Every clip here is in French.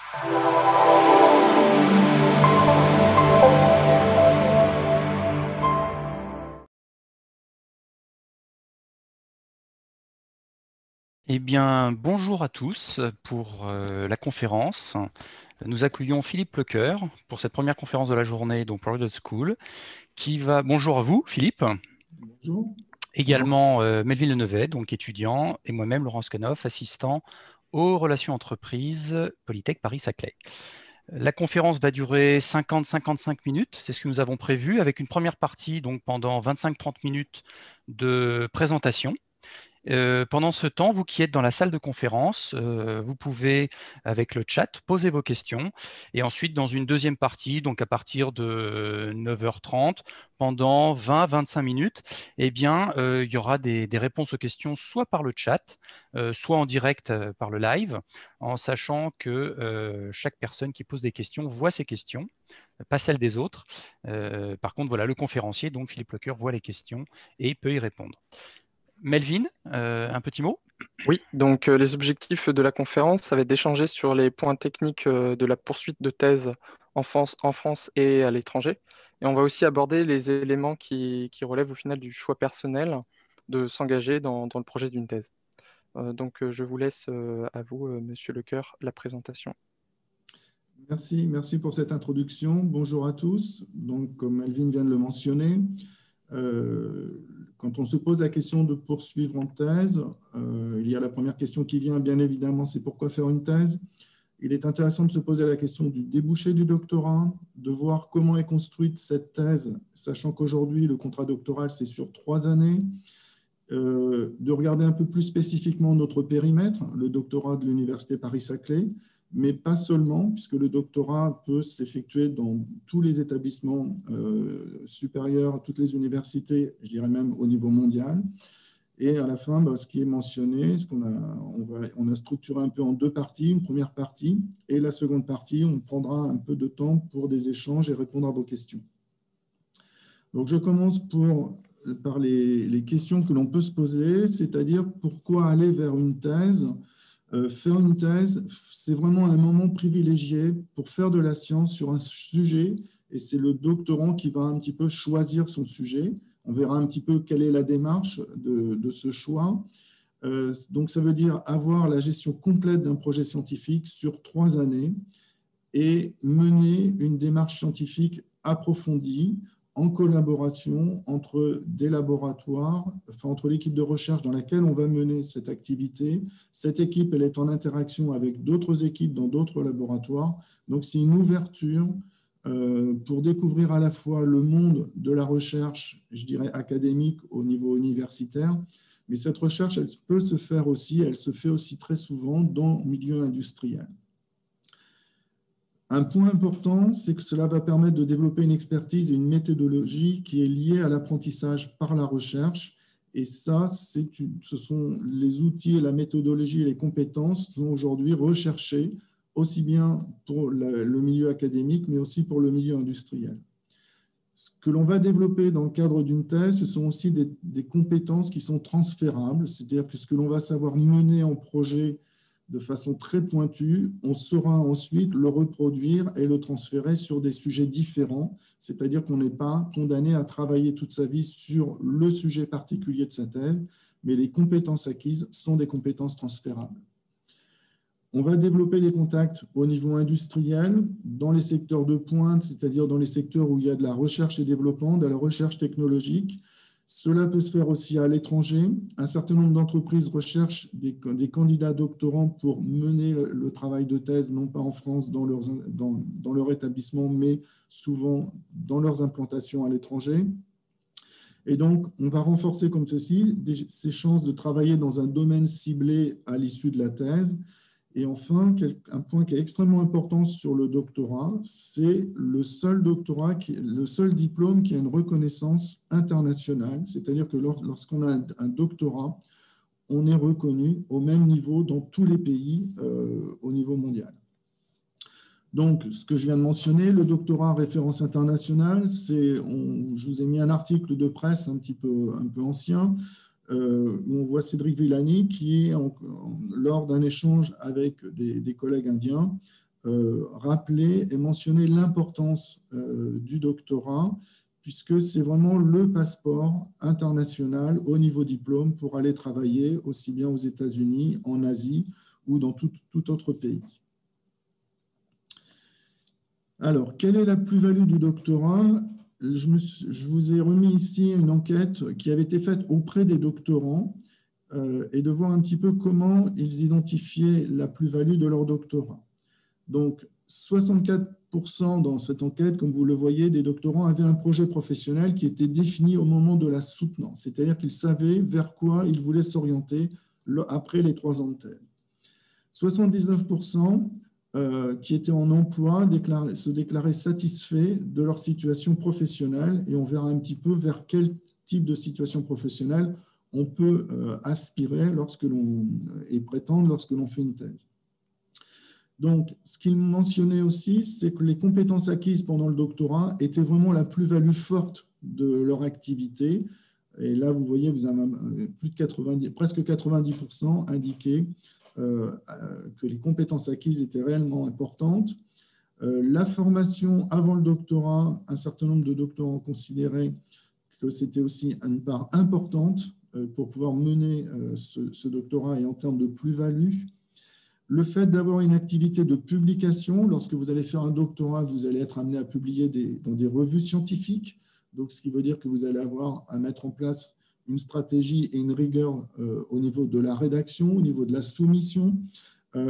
Eh bien, bonjour à tous pour la conférence. Nous accueillons Philippe Lecœur pour cette première conférence de la journée, donc Product School, qui va. Bonjour à vous, Philippe. Bonjour. Bonjour. Également Melville Lenevet, donc étudiant, et moi-même, Laurence Canoff, assistant aux relations entreprises Polytech Paris-Saclay. La conférence va durer 50-55 minutes, c'est ce que nous avons prévu, avec une première partie donc pendant 25-30 minutes de présentation. Pendant ce temps, vous qui êtes dans la salle de conférence, vous pouvez, avec le chat, poser vos questions. Et ensuite, dans une deuxième partie, donc à partir de 9h30, pendant 20-25 minutes, eh bien, il y aura des réponses aux questions soit par le chat, soit en direct par le live, en sachant que chaque personne qui pose des questions voit ses questions, pas celles des autres. Par contre, voilà, le conférencier, donc Philippe Lecœur, voit les questions et peut y répondre. Melvin, un petit mot? Oui, donc les objectifs de la conférence, ça va être d'échanger sur les points techniques de la poursuite de thèse en France et à l'étranger. Et on va aussi aborder les éléments qui relèvent au final du choix personnel de s'engager dans le projet d'une thèse. Je vous laisse à vous, Monsieur Lecœur, la présentation. Merci pour cette introduction. Bonjour à tous. Donc, comme Melvin vient de le mentionner, quand on se pose la question de poursuivre en thèse, il y a la première question qui vient, bien évidemment, c'est pourquoi faire une thèse? Il est intéressant de se poser la question du débouché du doctorat, de voir comment est construite cette thèse, sachant qu'aujourd'hui, le contrat doctoral, c'est sur 3 années. De regarder un peu plus spécifiquement notre périmètre, le doctorat de l'Université Paris-Saclay, mais pas seulement, puisque le doctorat peut s'effectuer dans tous les établissements supérieurs, toutes les universités, je dirais même au niveau mondial. Et à la fin, ce qui est mentionné, on a structuré un peu en 2 parties, une première partie, et la seconde partie, on prendra un peu de temps pour des échanges et répondre à vos questions. Donc, je commence par les questions que l'on peut se poser, c'est-à-dire pourquoi aller vers une thèse. Faire une thèse, c'est vraiment un moment privilégié pour faire de la science sur un sujet, et c'est le doctorant qui va un petit peu choisir son sujet. On verra un petit peu quelle est la démarche de ce choix. Donc, ça veut dire avoir la gestion complète d'un projet scientifique sur 3 années et mener une démarche scientifique approfondie en collaboration entre des laboratoires, enfin entre l'équipe de recherche dans laquelle on va mener cette activité. Cette équipe, elle est en interaction avec d'autres équipes dans d'autres laboratoires. Donc, c'est une ouverture pour découvrir à la fois le monde de la recherche, je dirais académique au niveau universitaire, mais cette recherche, elle peut se faire aussi, elle se fait aussi très souvent dans le milieu industriel. Un point important, c'est que cela va permettre de développer une expertise et une méthodologie qui est liée à l'apprentissage par la recherche. Et ça, ce sont les outils, la méthodologie et les compétences qui sont aujourd'hui recherchées, aussi bien pour le milieu académique, mais aussi pour le milieu industriel. Ce que l'on va développer dans le cadre d'une thèse, ce sont aussi des compétences qui sont transférables, c'est-à-dire que ce que l'on va savoir mener en projet de façon très pointue, on saura ensuite le reproduire et le transférer sur des sujets différents, c'est-à-dire qu'on n'est pas condamné à travailler toute sa vie sur le sujet particulier de sa thèse, mais les compétences acquises sont des compétences transférables. On va développer des contacts au niveau industriel, dans les secteurs de pointe, c'est-à-dire dans les secteurs où il y a de la recherche et développement, de la recherche technologique. Cela peut se faire aussi à l'étranger. Un certain nombre d'entreprises recherchent des candidats doctorants pour mener le travail de thèse, non pas en France dans leur établissement, mais souvent dans leurs implantations à l'étranger. Et donc, on va renforcer comme ceci ces chances de travailler dans un domaine ciblé à l'issue de la thèse. Et enfin, un point qui est extrêmement important sur le doctorat, c'est le seul diplôme qui a une reconnaissance internationale. C'est-à-dire que lorsqu'on a un doctorat, on est reconnu au même niveau dans tous les pays au niveau mondial. Donc, ce que je viens de mentionner, le doctorat référence internationale, je vous ai mis un article de presse un peu ancien, où on voit Cédric Villani qui, lors d'un échange avec des collègues indiens, rappeler et mentionner l'importance du doctorat, puisque c'est vraiment le passeport international au niveau diplôme pour aller travailler aussi bien aux États-Unis, en Asie ou dans tout autre pays. Alors, quelle est la plus-value du doctorat? Je vous ai remis ici une enquête qui avait été faite auprès des doctorants et de voir un petit peu comment ils identifiaient la plus-value de leur doctorat. Donc, 64% dans cette enquête, comme vous le voyez, des doctorants avaient un projet professionnel qui était défini au moment de la soutenance, c'est-à-dire qu'ils savaient vers quoi ils voulaient s'orienter après les 3 ans de thèse. 79% qui étaient en emploi se déclaraient satisfaits de leur situation professionnelle, et on verra un petit peu vers quel type de situation professionnelle on peut aspirer et prétendre lorsque l'on fait une thèse. Donc, ce qu'il mentionnait aussi, c'est que les compétences acquises pendant le doctorat étaient vraiment la plus-value forte de leur activité. Et là, vous voyez, vous avez presque 90% indiqué que les compétences acquises étaient réellement importantes. La formation avant le doctorat, un certain nombre de doctorants considéraient que c'était aussi une part importante pour pouvoir mener ce doctorat et en termes de plus-value. Le fait d'avoir une activité de publication, lorsque vous allez faire un doctorat, vous allez être amené à publier dans des revues scientifiques, donc ce qui veut dire que vous allez avoir à mettre en place une stratégie et une rigueur au niveau de la rédaction, au niveau de la soumission.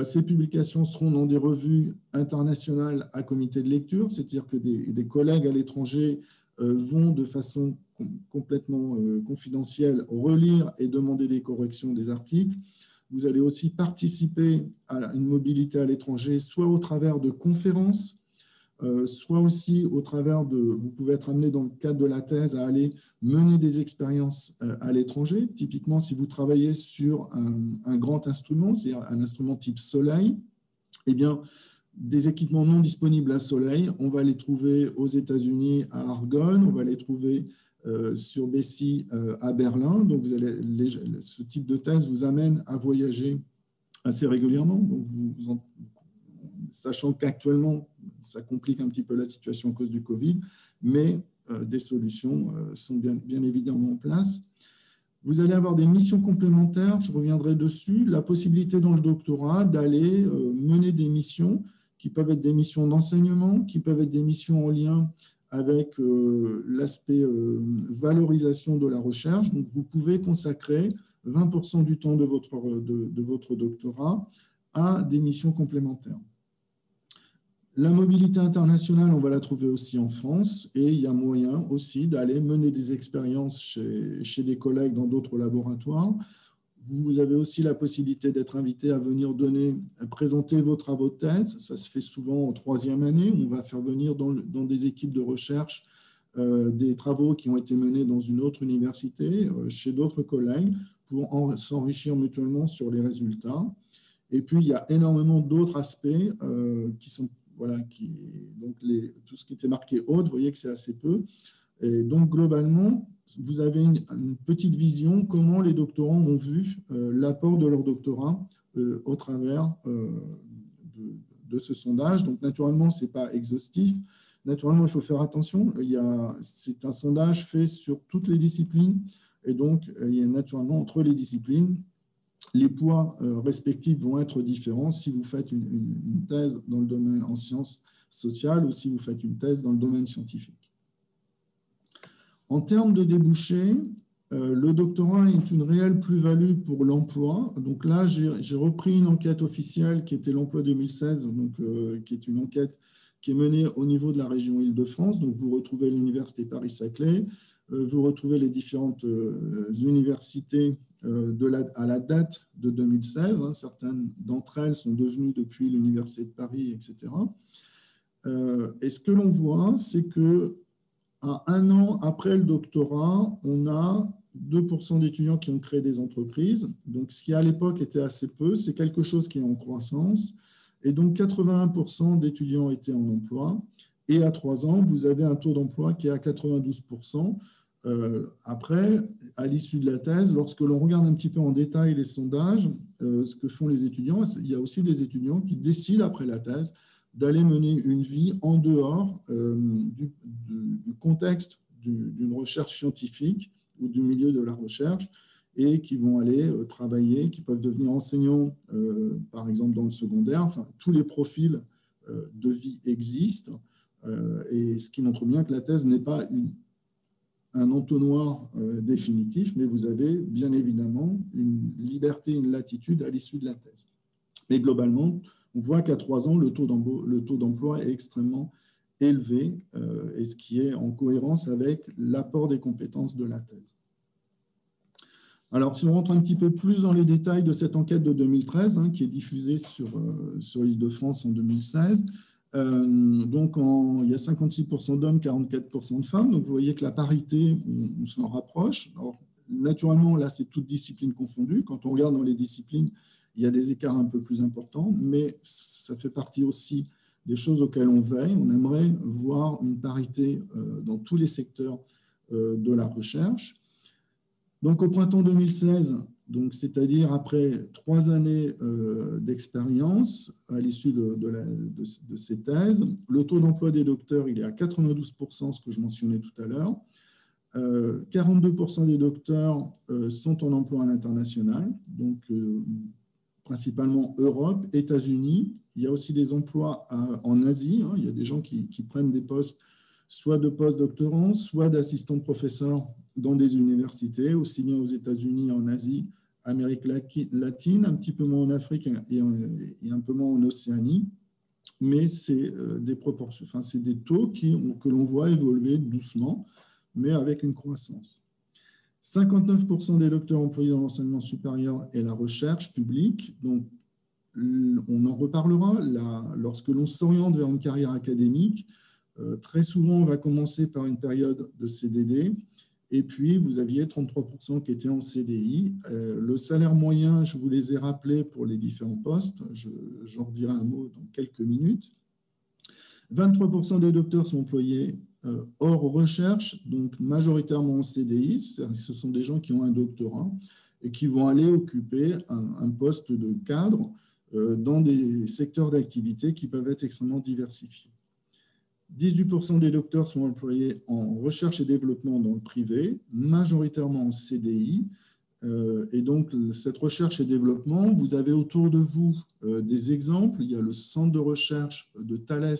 Ces publications seront dans des revues internationales à comité de lecture, c'est-à-dire que des collègues à l'étranger vont de façon complètement confidentielle relire et demander des corrections des articles. Vous allez aussi participer à une mobilité à l'étranger, soit au travers de conférences, soit aussi au travers vous pouvez être amené dans le cadre de la thèse à aller mener des expériences à l'étranger. Typiquement, si vous travaillez sur un grand instrument, c'est-à-dire un instrument type Soleil, eh bien, des équipements non disponibles à Soleil, on va les trouver aux États-Unis à Argonne, on va les trouver sur Bessy à Berlin. Donc, ce type de thèse vous amène à voyager assez régulièrement. Donc, sachant qu'actuellement, ça complique un petit peu la situation à cause du Covid, mais des solutions sont bien évidemment en place. Vous allez avoir des missions complémentaires, je reviendrai dessus. La possibilité dans le doctorat d'aller mener des missions qui peuvent être des missions d'enseignement, qui peuvent être des missions en lien avec l'aspect valorisation de la recherche. Donc, vous pouvez consacrer 20% du temps de votre doctorat à des missions complémentaires. La mobilité internationale, on va la trouver aussi en France, et il y a moyen aussi d'aller mener des expériences chez des collègues dans d'autres laboratoires. Vous avez aussi la possibilité d'être invité à venir présenter vos travaux de thèse. Ça se fait souvent en 3e année. On va faire venir dans des équipes de recherche des travaux qui ont été menés dans une autre université, chez d'autres collègues, pour s'enrichir mutuellement sur les résultats. Et puis, il y a énormément d'autres aspects qui sont, donc tout ce qui était marqué haute, vous voyez que c'est assez peu. Et donc, globalement, vous avez une petite vision comment les doctorants ont vu l'apport de leur doctorat au travers de ce sondage. Donc, naturellement, ce n'est pas exhaustif. Naturellement, il faut faire attention. C'est un sondage fait sur toutes les disciplines. Et donc, il y a naturellement, entre les disciplines, les poids respectifs vont être différents si vous faites une thèse dans le domaine en sciences sociales ou si vous faites une thèse dans le domaine scientifique. En termes de débouchés, le doctorat est une réelle plus-value pour l'emploi. Donc là, j'ai repris une enquête officielle qui était l'emploi 2016, donc, qui est une enquête qui est menée au niveau de la région Île-de-France. Donc, vous retrouvez l'université Paris-Saclay, vous retrouvez les différentes universités à la date de 2016. Hein, certaines d'entre elles sont devenues depuis l'université de Paris, etc. Et ce que l'on voit, c'est que à 1 an après le doctorat, on a 2% d'étudiants qui ont créé des entreprises. Donc, ce qui à l'époque était assez peu, c'est quelque chose qui est en croissance. Et donc, 81% d'étudiants étaient en emploi. Et à 3 ans, vous avez un taux d'emploi qui est à 92%. Après, à l'issue de la thèse, lorsque l'on regarde un petit peu en détail les sondages, ce que font les étudiants, il y a aussi des étudiants qui décident après la thèse d'aller mener une vie en dehors du contexte d'une recherche scientifique ou du milieu de la recherche, et qui vont aller travailler, qui peuvent devenir enseignants, par exemple dans le secondaire. Enfin, tous les profils de vie existent, et ce qui montre bien que la thèse n'est pas un entonnoir définitif, mais vous avez bien évidemment une liberté, une latitude à l'issue de la thèse. Mais globalement, on voit qu'à 3 ans, le taux d'emploi est extrêmement élevé, et ce qui est en cohérence avec l'apport des compétences de la thèse. Alors, si on rentre un petit peu plus dans les détails de cette enquête de 2013, qui est diffusée sur l'Île-de-France en 2016, donc il y a 56% d'hommes, 44% de femmes. Donc, vous voyez que la parité, on s'en rapproche. Alors, naturellement, là, c'est toutes disciplines confondues. Quand on regarde dans les disciplines, il y a des écarts un peu plus importants, mais ça fait partie aussi des choses auxquelles on veille. On aimerait voir une parité dans tous les secteurs de la recherche. Donc, au printemps 2016, c'est-à-dire après 3 années d'expérience à l'issue de ces thèses, le taux d'emploi des docteurs, il est à 92%, ce que je mentionnais tout à l'heure. 42% des docteurs sont en emploi à l'international, donc principalement Europe, États-Unis. Il y a aussi des emplois en Asie. Il y a des gens qui prennent des postes, soit de post-doctorants, soit d'assistants professeurs dans des universités, aussi bien aux États-Unis, en Asie, Amérique latine, un petit peu moins en Afrique et un peu moins en Océanie. Mais c'est des proportions, enfin, c'est des taux que l'on voit évoluer doucement, mais avec une croissance. 59% des docteurs employés dans l'enseignement supérieur et la recherche publique. Donc, on en reparlera. Lorsque l'on s'oriente vers une carrière académique, très souvent, on va commencer par une période de CDD. Et puis, vous aviez 33% qui étaient en CDI. Le salaire moyen, je vous les ai rappelés pour les différents postes. J'en redirai un mot dans quelques minutes. 23% des docteurs sont employés hors recherche, donc majoritairement en CDI. Ce sont des gens qui ont un doctorat et qui vont aller occuper un poste de cadre dans des secteurs d'activité qui peuvent être extrêmement diversifiés. 18% des docteurs sont employés en recherche et développement dans le privé, majoritairement en CDI. Et donc, cette recherche et développement, vous avez autour de vous des exemples. Il y a le centre de recherche de Thales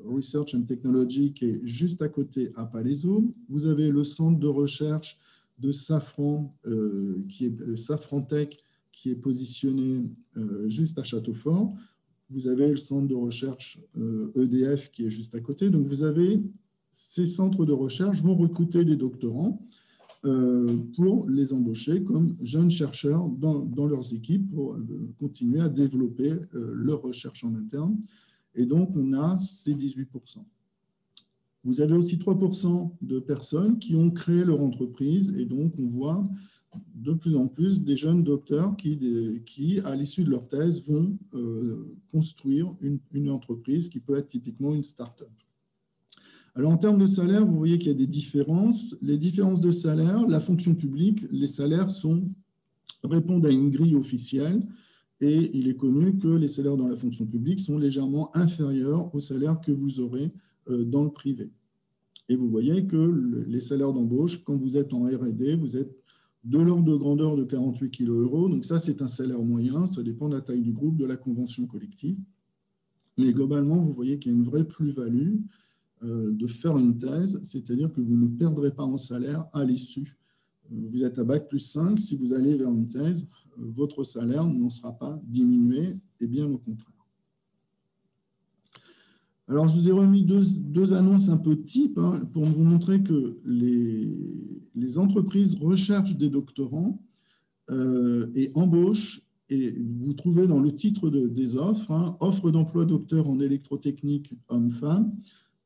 Research and Technology qui est juste à côté à Palaiseau. Vous avez le centre de recherche de Safran, qui est Safran Tech, qui est positionné juste à Châteaufort. Vous avez le centre de recherche EDF qui est juste à côté. Donc, vous avez ces centres de recherche vont recruter des doctorants pour les embaucher comme jeunes chercheurs dans leurs équipes pour continuer à développer leur recherche en interne. Et donc, on a ces 18%. Vous avez aussi 3% de personnes qui ont créé leur entreprise. Et donc, on voit de plus en plus des jeunes docteurs qui à l'issue de leur thèse, vont construire une entreprise qui peut être typiquement une start-up. Alors, en termes de salaire, vous voyez qu'il y a des différences. Les différences de salaire, la fonction publique, les salaires répondent à une grille officielle. Et il est connu que les salaires dans la fonction publique sont légèrement inférieurs aux salaires que vous aurez dans le privé. Et vous voyez que les salaires d'embauche, quand vous êtes en R&D, vous êtes de l'ordre de grandeur de 48 kg. Donc ça, c'est un salaire moyen. Ça dépend de la taille du groupe, de la convention collective. Mais globalement, vous voyez qu'il y a une vraie plus-value de faire une thèse, c'est-à-dire que vous ne perdrez pas en salaire à l'issue. Vous êtes à Bac plus 5, si vous allez vers une thèse, votre salaire n'en sera pas diminué, et bien au contraire. Alors, je vous ai remis deux annonces un peu types pour vous montrer que les entreprises recherchent des doctorants et embauchent, et vous trouvez dans le titre des offres, offre d'emploi docteur en électrotechnique homme-femme,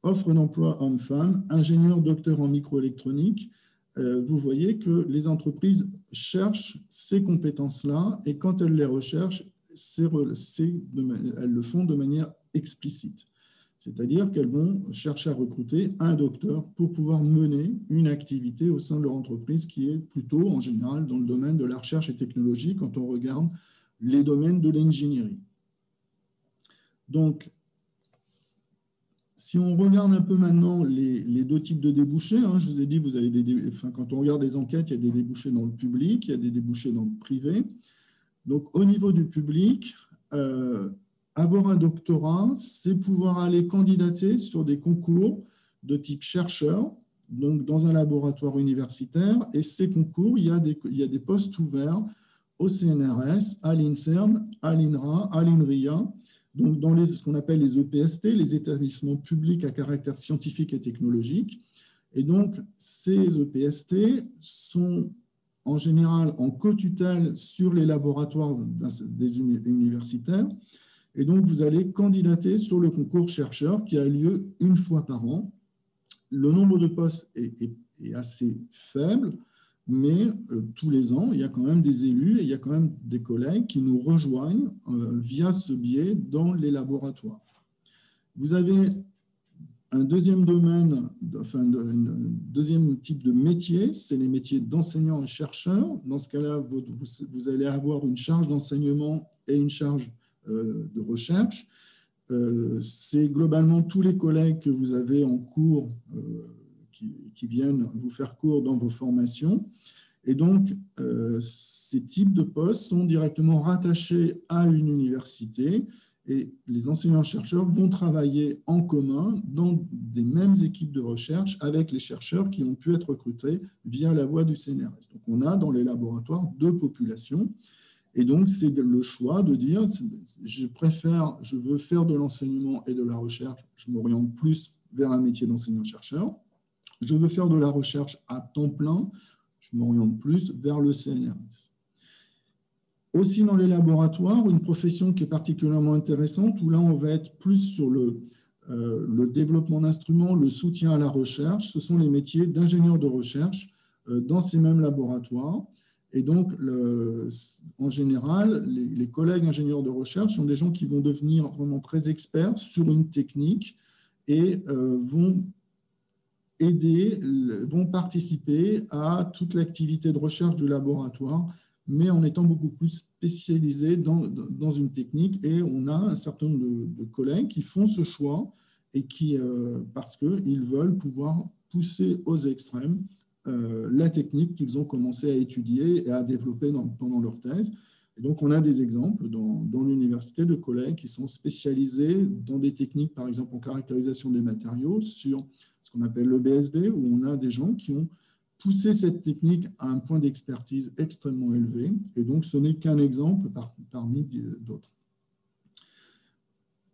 offre d'emploi homme-femme, ingénieur docteur en microélectronique. Vous voyez que les entreprises cherchent ces compétences-là et quand elles les recherchent, elles le font de manière explicite. C'est-à-dire qu'elles vont chercher à recruter un docteur pour pouvoir mener une activité au sein de leur entreprise qui est plutôt, en général, dans le domaine de la recherche et technologie quand on regarde les domaines de l'ingénierie. Donc, Si on regarde un peu maintenant les deux types de débouchés, hein, je vous ai dit, vous avez quand on regarde les enquêtes, il y a des débouchés dans le public, il y a des débouchés dans le privé. Donc, au niveau du public, avoir un doctorat, c'est pouvoir aller candidater sur des concours de type chercheur, donc dans un laboratoire universitaire. Et ces concours, il y a des postes ouverts au CNRS, à l'INSERM, à l'INRA, à l'INRIA, donc dans ce qu'on appelle les EPST, les établissements publics à caractère scientifique et technologique. Et donc, ces EPST sont en général en co-tutelle sur les laboratoires des universitaires. Et donc, vous allez candidater sur le concours chercheur qui a lieu une fois par an. Le nombre de postes est assez faible, mais tous les ans, il y a quand même des élus et il y a quand même des collègues qui nous rejoignent via ce biais dans les laboratoires. Vous avez un deuxième domaine, un deuxième type de métier, c'est les métiers d'enseignants et chercheurs. Dans ce cas-là, vous allez avoir une charge d'enseignement et une charge de recherche. C'est globalement tous les collègues que vous avez en cours qui viennent vous faire cours dans vos formations. Et donc, ces types de postes sont directement rattachés à une université et les enseignants-chercheurs vont travailler en commun dans des mêmes équipes de recherche avec les chercheurs qui ont pu être recrutés via la voie du CNRS. Donc, on a dans les laboratoires deux populations. Et donc, c'est le choix de dire, je veux faire de l'enseignement et de la recherche, je m'oriente plus vers un métier d'enseignant-chercheur. Je veux faire de la recherche à temps plein, je m'oriente plus vers le CNRS. Aussi dans les laboratoires, une profession qui est particulièrement intéressante, où là, on va être plus sur le développement d'instruments, le soutien à la recherche, ce sont les métiers d'ingénieur de recherche dans ces mêmes laboratoires. Et donc, en général, les collègues ingénieurs de recherche sont des gens qui vont devenir vraiment très experts sur une technique et vont participer à toute l'activité de recherche du laboratoire, mais en étant beaucoup plus spécialisés dans une technique. Et on a un certain nombre de collègues qui font ce choix et parce qu'ils veulent pouvoir pousser aux extrêmes la technique qu'ils ont commencé à étudier et à développer pendant leur thèse. Et donc, on a des exemples dans l'université de collègues qui sont spécialisés dans des techniques, par exemple en caractérisation des matériaux, sur ce qu'on appelle le BSD, où on a des gens qui ont poussé cette technique à un point d'expertise extrêmement élevé. Et donc, ce n'est qu'un exemple parmi d'autres.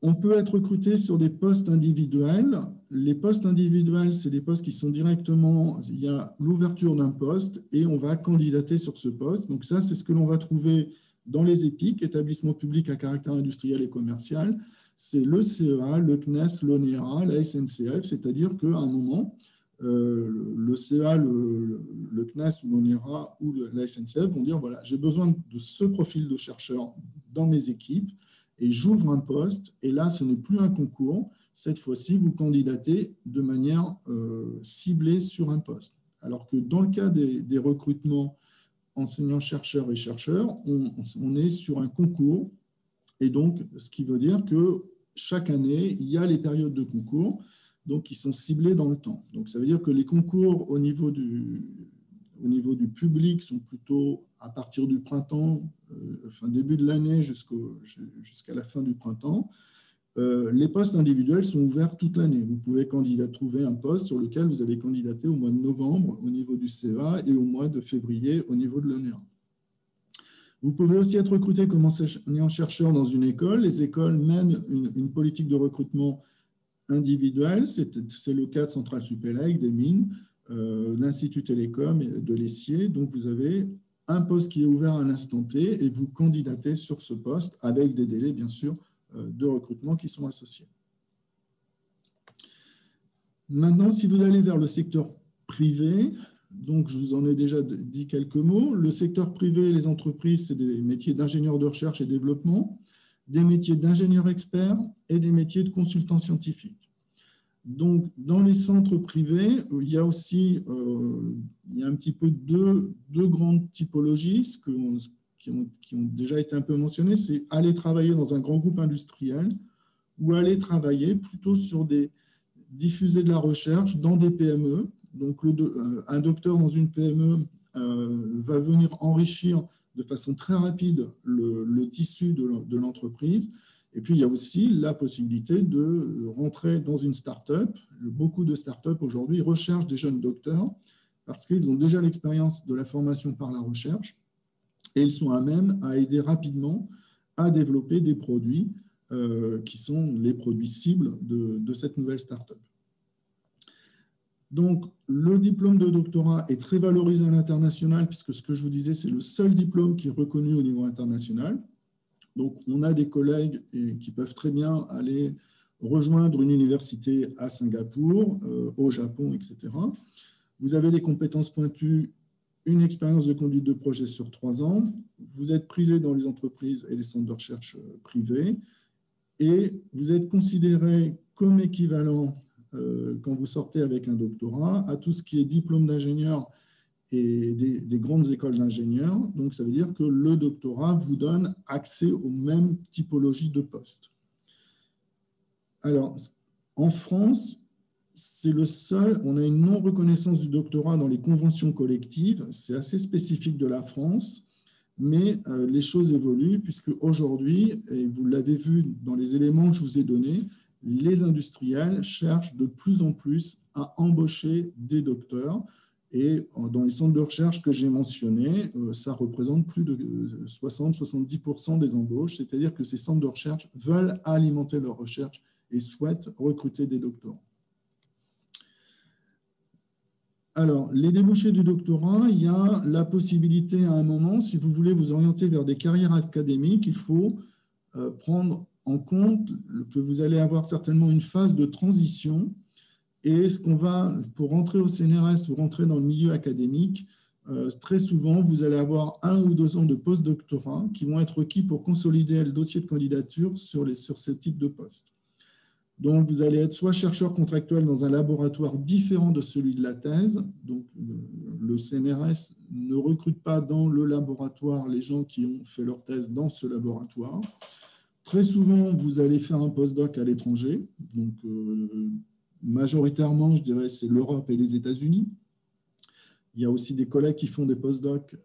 On peut être recruté sur des postes individuels. Les postes individuels, c'est des postes qui sont directement, il y a l'ouverture d'un poste et on va candidater sur ce poste. Donc ça, c'est ce que l'on va trouver dans les EPIC, établissements publics à caractère industriel et commercial. C'est le CEA, le CNES, l'ONERA, la SNCF, c'est-à-dire qu'à un moment, le CEA, le CNES ou l'ONERA ou la SNCF vont dire, voilà, j'ai besoin de ce profil de chercheur dans mes équipes, et j'ouvre un poste, et là, ce n'est plus un concours. Cette fois-ci, vous candidatez de manière ciblée sur un poste. Alors que dans le cas des recrutements enseignants-chercheurs et chercheurs, on est sur un concours, et donc, ce qui veut dire que chaque année, il y a les périodes de concours, donc qui sont ciblées dans le temps. Donc, ça veut dire que les concours au niveau du public sont plutôt à partir du printemps, début de l'année jusqu'à la fin du printemps. Les postes individuels sont ouverts toute l'année. Vous pouvez trouver un poste sur lequel vous allez candidater au mois de novembre au niveau du CEA et au mois de février au niveau de l'ONERA. Vous pouvez aussi être recruté comme enseignant-chercheur dans une école. Les écoles mènent une politique de recrutement individuelle. C'est le cas de Centrale Supélec, des mines, l'Institut Télécom et de l'Essier. Donc, vous avez un poste qui est ouvert à l'instant T et vous candidatez sur ce poste avec des délais, bien sûr, de recrutement qui sont associés. Maintenant, si vous allez vers le secteur privé, donc je vous en ai déjà dit quelques mots, le secteur privé et les entreprises, c'est des métiers d'ingénieur de recherche et développement, des métiers d'ingénieur expert et des métiers de consultant scientifique. Donc, dans les centres privés, il y a aussi il y a un petit peu deux grandes typologies qui ont déjà été un peu mentionnées, c'est aller travailler dans un grand groupe industriel ou aller travailler plutôt sur des diffuser de la recherche dans des PME. Donc, un docteur dans une PME va venir enrichir de façon très rapide le tissu de l'entreprise. Et puis, il y a aussi la possibilité de rentrer dans une start-up. Beaucoup de start-up aujourd'hui recherchent des jeunes docteurs parce qu'ils ont déjà l'expérience de la formation par la recherche et ils sont à même à aider rapidement à développer des produits qui sont les produits cibles de cette nouvelle start-up. Donc, le diplôme de doctorat est très valorisé à l'international puisque ce que je vous disais, c'est le seul diplôme qui est reconnu au niveau international. Donc, on a des collègues qui peuvent très bien aller rejoindre une université à Singapour, au Japon, etc. Vous avez des compétences pointues, une expérience de conduite de projet sur 3 ans. Vous êtes prisé dans les entreprises et les centres de recherche privés. Et vous êtes considéré comme équivalent, quand vous sortez avec un doctorat, à tout ce qui est diplôme d'ingénieur et des grandes écoles d'ingénieurs. Donc, ça veut dire que le doctorat vous donne accès aux mêmes typologies de postes. Alors, en France, c'est le seul, on a une non-reconnaissance du doctorat dans les conventions collectives. C'est assez spécifique de la France, mais les choses évoluent puisque aujourd'hui, et vous l'avez vu dans les éléments que je vous ai donnés, les industriels cherchent de plus en plus à embaucher des docteurs. Et dans les centres de recherche que j'ai mentionnés, ça représente plus de 60-70% des embauches, c'est-à-dire que ces centres de recherche veulent alimenter leur recherche et souhaitent recruter des doctorants. Alors, les débouchés du doctorat, il y a la possibilité à un moment, si vous voulez vous orienter vers des carrières académiques, il faut prendre en compte que vous allez avoir certainement une phase de transition. Et pour rentrer au CNRS ou rentrer dans le milieu académique, très souvent, vous allez avoir 1 ou 2 ans de post-doctorat qui vont être requis pour consolider le dossier de candidature sur ce type de poste. Donc, vous allez être soit chercheur contractuel dans un laboratoire différent de celui de la thèse. Donc, le CNRS ne recrute pas dans le laboratoire les gens qui ont fait leur thèse dans ce laboratoire. Très souvent, vous allez faire un postdoc à l'étranger. Donc, majoritairement, je dirais, c'est l'Europe et les États-Unis. Il y a aussi des collègues qui font des postdocs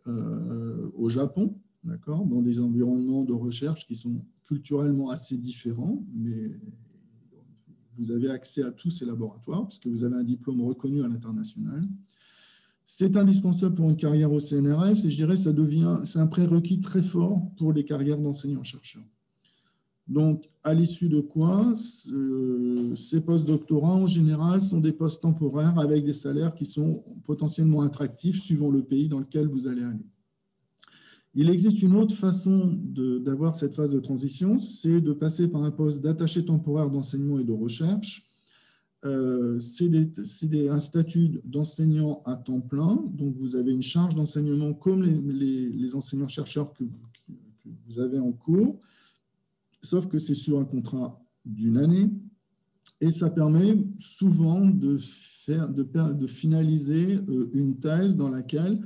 au Japon, d'accord, dans des environnements de recherche qui sont culturellement assez différents, mais vous avez accès à tous ces laboratoires parce que vous avez un diplôme reconnu à l'international. C'est indispensable pour une carrière au CNRS et je dirais que c'est un prérequis très fort pour les carrières d'enseignants-chercheurs. Donc, à l'issue de quoi, ces post-doctorats, en général, sont des postes temporaires avec des salaires qui sont potentiellement attractifs suivant le pays dans lequel vous allez aller. Il existe une autre façon d'avoir cette phase de transition, c'est de passer par un poste d'attaché temporaire d'enseignement et de recherche. C'est un statut d'enseignant à temps plein, donc vous avez une charge d'enseignement comme les enseignants-chercheurs que vous avez en cours, sauf que c'est sur un contrat d'1 année et ça permet souvent de finaliser une thèse dans laquelle,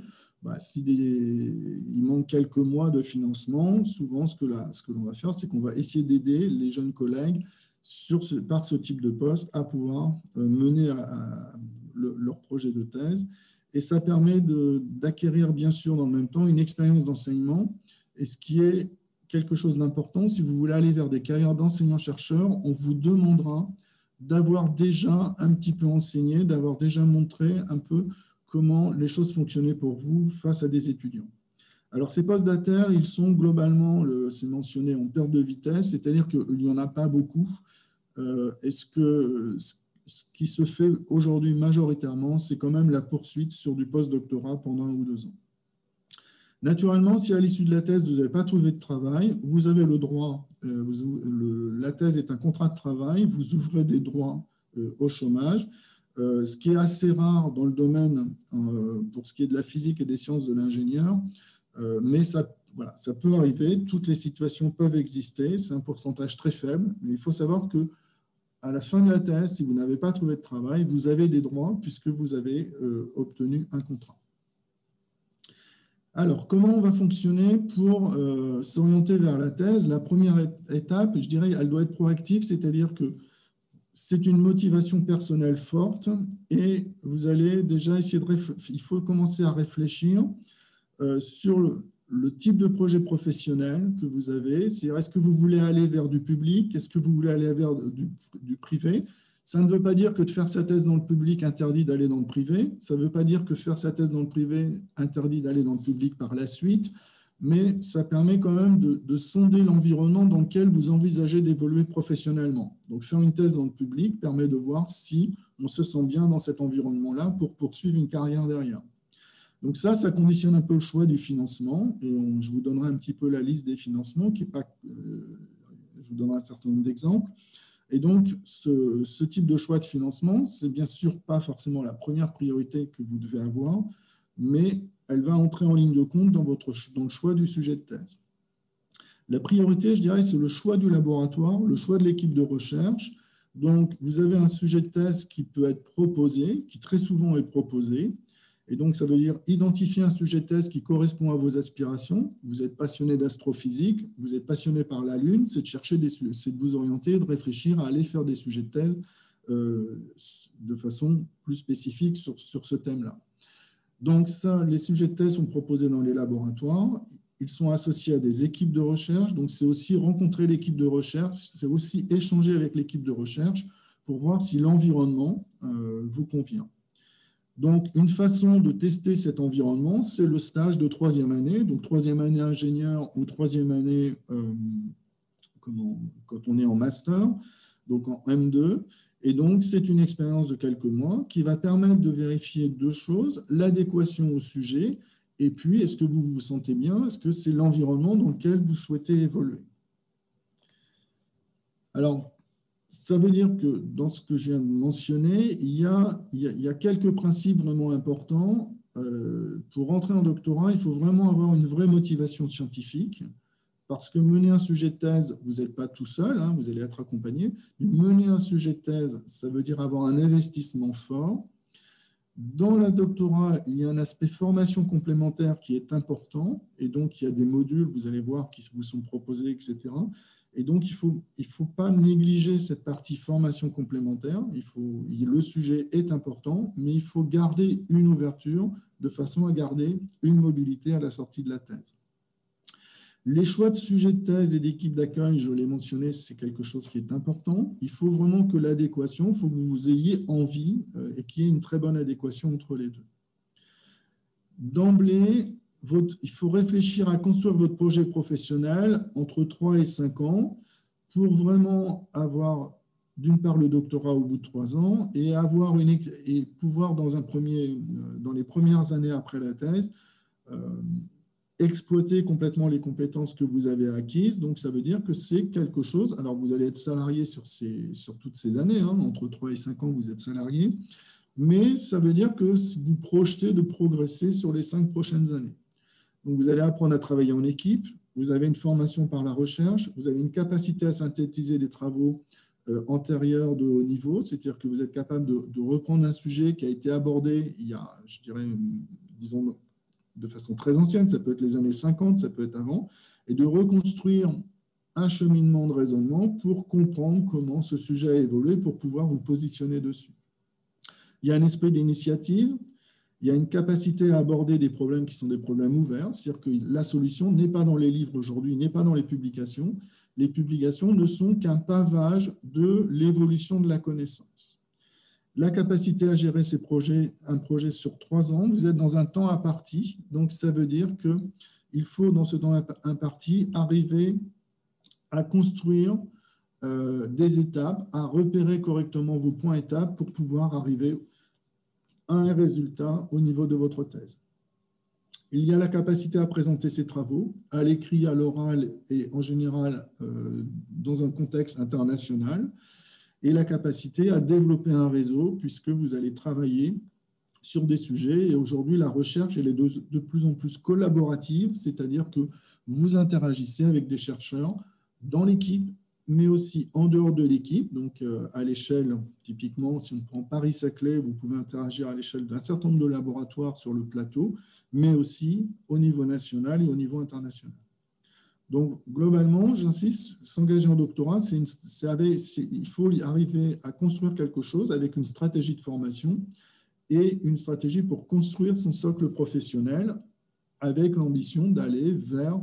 il manque quelques mois de financement, souvent ce que l'on va faire, c'est qu'on va essayer d'aider les jeunes collègues par ce type de poste à pouvoir mener leur projet de thèse. Et ça permet d'acquérir bien sûr dans le même temps une expérience d'enseignement, et ce qui est quelque chose d'important, si vous voulez aller vers des carrières d'enseignants-chercheurs, on vous demandera d'avoir déjà un petit peu enseigné, d'avoir déjà montré un peu comment les choses fonctionnaient pour vous face à des étudiants. Alors, ces postes d'ATER, ils sont globalement, c'est mentionné, en perte de vitesse, c'est-à-dire qu'il n'y en a pas beaucoup. Ce qui se fait aujourd'hui majoritairement, c'est quand même la poursuite sur du post-doctorat pendant 1 ou 2 ans. Naturellement, si à l'issue de la thèse, vous n'avez pas trouvé de travail, vous avez le droit, la thèse est un contrat de travail, vous ouvrez des droits au chômage, ce qui est assez rare dans le domaine pour ce qui est de la physique et des sciences de l'ingénieur, mais ça peut arriver, toutes les situations peuvent exister, c'est un pourcentage très faible, mais il faut savoir que à la fin de la thèse, si vous n'avez pas trouvé de travail, vous avez des droits puisque vous avez obtenu un contrat. Alors, comment on va fonctionner pour s'orienter vers la thèse? La première étape, je dirais, elle doit être proactive, c'est-à-dire que c'est une motivation personnelle forte et vous allez déjà essayer de il faut commencer à réfléchir sur le type de projet professionnel que vous avez. C'est-à-dire, est-ce que vous voulez aller vers du public? Est-ce que vous voulez aller vers du privé? Ça ne veut pas dire que de faire sa thèse dans le public interdit d'aller dans le privé. Ça ne veut pas dire que faire sa thèse dans le privé interdit d'aller dans le public par la suite. Mais ça permet quand même de sonder l'environnement dans lequel vous envisagez d'évoluer professionnellement. Donc, faire une thèse dans le public permet de voir si on se sent bien dans cet environnement-là pour poursuivre une carrière derrière. Donc ça conditionne un peu le choix du financement. Et je vous donnerai un petit peu la liste des financements, qui est pas, je vous donnerai un certain nombre d'exemples. Et donc, ce type de choix de financement, c'est bien sûr pas forcément la première priorité que vous devez avoir, mais elle va entrer en ligne de compte dans le choix du sujet de thèse. La priorité, je dirais, c'est le choix du laboratoire, le choix de l'équipe de recherche. Donc, vous avez un sujet de thèse qui peut être proposé, qui très souvent est proposé. Et donc, ça veut dire identifier un sujet de thèse qui correspond à vos aspirations. Vous êtes passionné d'astrophysique, vous êtes passionné par la Lune, c'est de chercher c'est de vous orienter, de réfléchir à aller faire des sujets de thèse de façon plus spécifique sur ce thème-là. Donc, les sujets de thèse sont proposés dans les laboratoires. Ils sont associés à des équipes de recherche. Donc, c'est aussi rencontrer l'équipe de recherche. C'est aussi échanger avec l'équipe de recherche pour voir si l'environnement vous convient. Donc, une façon de tester cet environnement, c'est le stage de troisième année. Donc, troisième année ingénieur ou troisième année quand on est en master, donc en M2. Et donc, c'est une expérience de quelques mois qui va permettre de vérifier deux choses, l'adéquation au sujet, et puis, est-ce que vous vous sentez bien? Est-ce que c'est l'environnement dans lequel vous souhaitez évoluer? Alors, ça veut dire que dans ce que je viens de mentionner, il y a quelques principes vraiment importants. Pour rentrer en doctorat, il faut vraiment avoir une vraie motivation scientifique. Parce que mener un sujet de thèse, vous n'êtes pas tout seul, hein, vous allez être accompagné. Mais mener un sujet de thèse, ça veut dire avoir un investissement fort. Dans le doctorat, il y a un aspect formation complémentaire qui est important. Et donc, il y a des modules, vous allez voir, qui vous sont proposés, etc. Et donc, il ne faut pas négliger cette partie formation complémentaire. Le sujet est important, mais il faut garder une ouverture de façon à garder une mobilité à la sortie de la thèse. Les choix de sujets de thèse et d'équipe d'accueil, je l'ai mentionné, c'est quelque chose qui est important. Il faut vraiment que l'adéquation, il faut que vous ayez envie et qu'il y ait une très bonne adéquation entre les deux. D'emblée, il faut réfléchir à construire votre projet professionnel entre 3 et 5 ans pour vraiment avoir, d'une part, le doctorat au bout de 3 ans et pouvoir, dans les premières années après la thèse, exploiter complètement les compétences que vous avez acquises. Donc, ça veut dire que c'est quelque chose… Alors, vous allez être salarié sur toutes ces années, hein, entre 3 et 5 ans, vous êtes salarié, mais ça veut dire que vous projetez de progresser sur les 5 prochaines années. Donc, vous allez apprendre à travailler en équipe, vous avez une formation par la recherche, vous avez une capacité à synthétiser des travaux antérieurs de haut niveau, c'est-à-dire que vous êtes capable de reprendre un sujet qui a été abordé il y a, je dirais, disons, de façon très ancienne, ça peut être les années 50, ça peut être avant, et de reconstruire un cheminement de raisonnement pour comprendre comment ce sujet a évolué pour pouvoir vous positionner dessus. Il y a un esprit d'initiative, il y a une capacité à aborder des problèmes qui sont des problèmes ouverts, c'est-à-dire que la solution n'est pas dans les livres aujourd'hui, n'est pas dans les publications. Les publications ne sont qu'un pavage de l'évolution de la connaissance. La capacité à gérer un projet sur 3 ans, vous êtes dans un temps imparti, donc ça veut dire qu'il faut, dans ce temps imparti, arriver à construire des étapes, à repérer correctement vos points étapes pour pouvoir arriver à un résultat au niveau de votre thèse. Il y a la capacité à présenter ses travaux, à l'écrit, à l'oral et en général dans un contexte international, et la capacité à développer un réseau puisque vous allez travailler sur des sujets. Et aujourd'hui, la recherche elle est de plus en plus collaborative, c'est-à-dire que vous interagissez avec des chercheurs dans l'équipe, mais aussi en dehors de l'équipe. Donc, à l'échelle, typiquement, si on prend Paris-Saclay, vous pouvez interagir à l'échelle d'un certain nombre de laboratoires sur le plateau, mais aussi au niveau national et au niveau international. Donc, globalement, j'insiste, s'engager en doctorat, il faut arriver à construire quelque chose avec une stratégie de formation et une stratégie pour construire son socle professionnel avec l'ambition d'aller vers